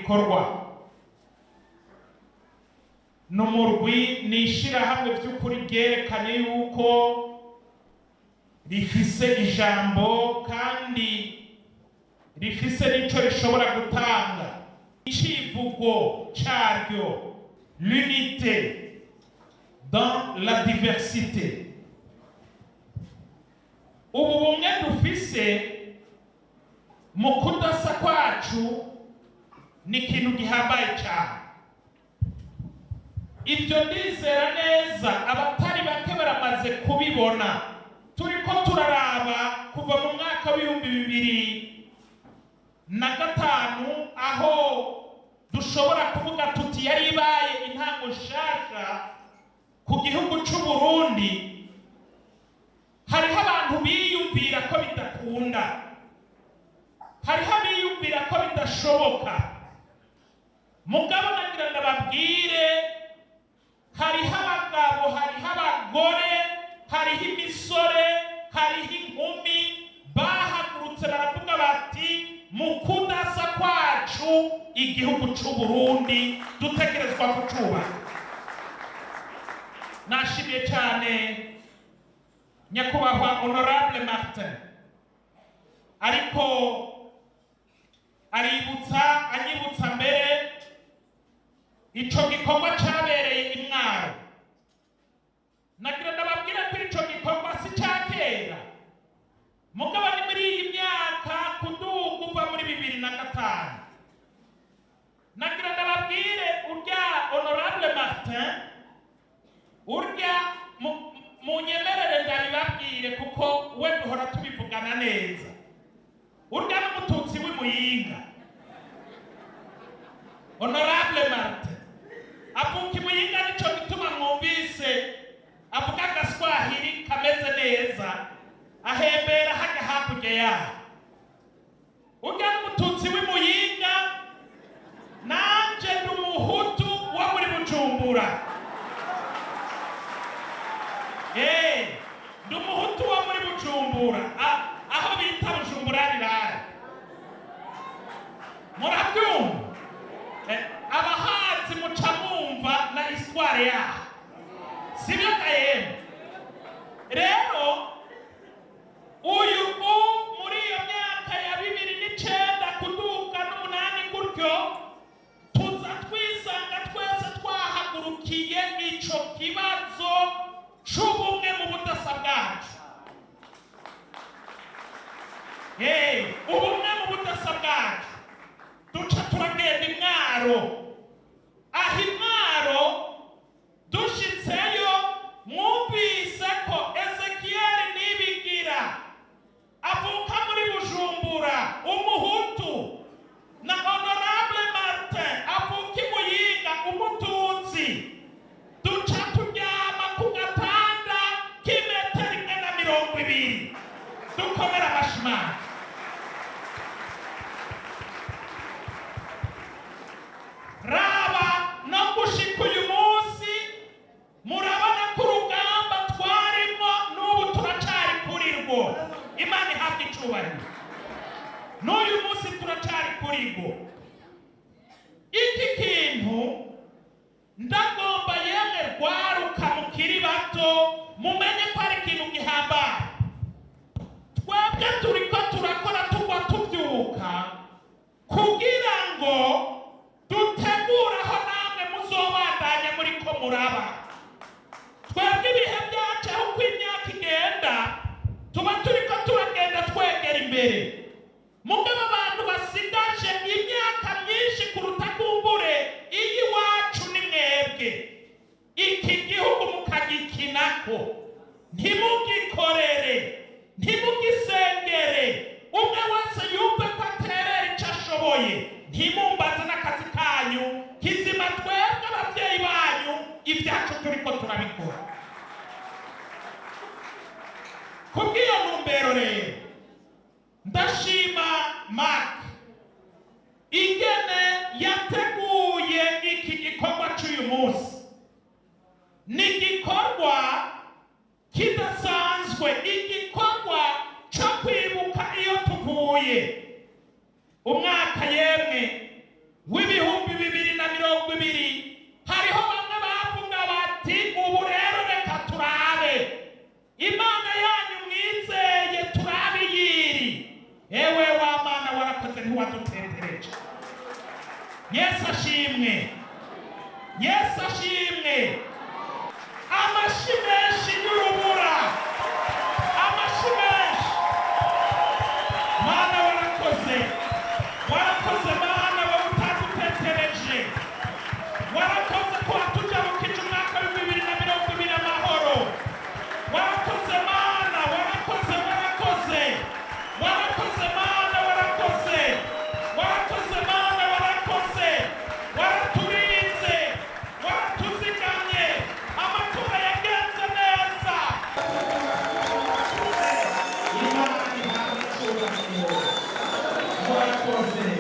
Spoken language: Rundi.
gikorwa. N'umurwi n'ishirahamwe vy'ukuri ryerekanye yuko rifise ijambo kandi rifise n'ico rishobora gutanga. Icivugo caryo, l'unité dans la diversité. Ubu bumwe dufise mu kudasa kwacu ni ikintu gihambaye cyane. Ibyo ndizera neza abatari bake baramaze kubibona. Turiko turaraba kuva mu mwaka w'ibihumbi 2005 aho dushobora kuvuga tuti yari ibaye intango nshasha ku gihugu c'u Burundi. Hariho abantu biyumvira ko bidakunda, hariho abiyumvira ko bidashoboka. Mugabo nagira ndababwire, hariho abagabo, hariho abagore, hariho imisore, hariho inkumi bahagurutse baravuga bati mu kudasa kwacu igihugu c'u Burundi dutegerezwa kucubaka. Nashimiye cyane nyakubahwa Honorable Martin, ariko anyibutsa mbere ico gikorwa cabereye imwaro. Nagira ndababwira ko ico gikorwa si ca kera, mugabo ni muri iyi myaka kuduga uva muri 2005. Nagira ndababwire urya Honorable Martin, urya munyemerere ndabibabwire kuko we duhora tubivugana neza. Urya n'umututsi w'Imuyinga, Honorable Martin avuka Imuyinga, nico gituma mwumvise avuga agaswahili kameze neza, ahembera haga hakurya yaho. Urya n'umututsi w'Imuyinga, nanje ndi umuhutu wo muri Bujumbura. Ndi umuhutu wo muri Bujumbura, aho bita Bujumbura rirare. Murabyumva? Abahazi muca mwumva na histoire yaho, sibyo kayemwe? Rero uyu muri iyo myaka ya 2009 kuduga n'umunani gutyo, tuza twisanga twese twahagurukiye ico kibazo c'ubumwe mu budasa bwacu. Ubumwe mu budasa bwacu duca turagenda imwaro. Aho imwaro dushitseyo mwumvise ko Ezekiel Nibigira avuka muri Bujumbura, umuhutu, na Honorable Martin avuka Imuyinga, umututsi. Duca turyama ku gatanda k'imetero 120, dukomera amashimana. Raba no gushika uyu munsi murabona ko urugamba twarimo n'ubu turacari kuri rwo. Imana ihabwa icubahiro. N'uyu munsi turacari kuri rwo. Iki kintu ndagomba yemwe rwaruka mukiri bato mumenye ko ari ikintu gihambaye. Twebwe turiko turakora tugwa tubyuka kugira ngo dutegura aho namwe muzobandanya muri ko muraba. Twebwe ibihe byacu aho uko imyaka igenda tuba turiko turagenda twegera imbere. Mugabo abantu basigaje imyaka myinshi kuruta kumbure iyi wacu ni mwebwe. Iki gihugu mukagikinako, ntimugikorere, ntimugisengere. Umwe wese yumve ko aterera ico ashoboye, ntimumbaze n'akazi kanyu kizima. Twebwe abavyeyi banyu ibyacu turiko turabikora. Kubw'iyo ntumbero rero ndashima Mark ingene yateguye iki gikorwa cy'uyu munsi. Ni igikorwa kidasanzwe, igikorwa cyo kwibuka iyo tuvuye umwaka yemwe w'ibihumbi Yesu ashimwe, Yesu ashimwe. Amashi menshi y'urubura, amashi menshi. Mana warakoze, warakoze Mana, wowe utadutetereje, warakoze ko watujabukije umwaka w'2020 amahoro. Warakoze Mana, warakoze, warakoze, warakoze Mana, warakoze, warakoze Mana, warakoze, waraturinze, waratuzigamye, amatora yagenze neza. Imana ihabwe icyubahiro, warakoze.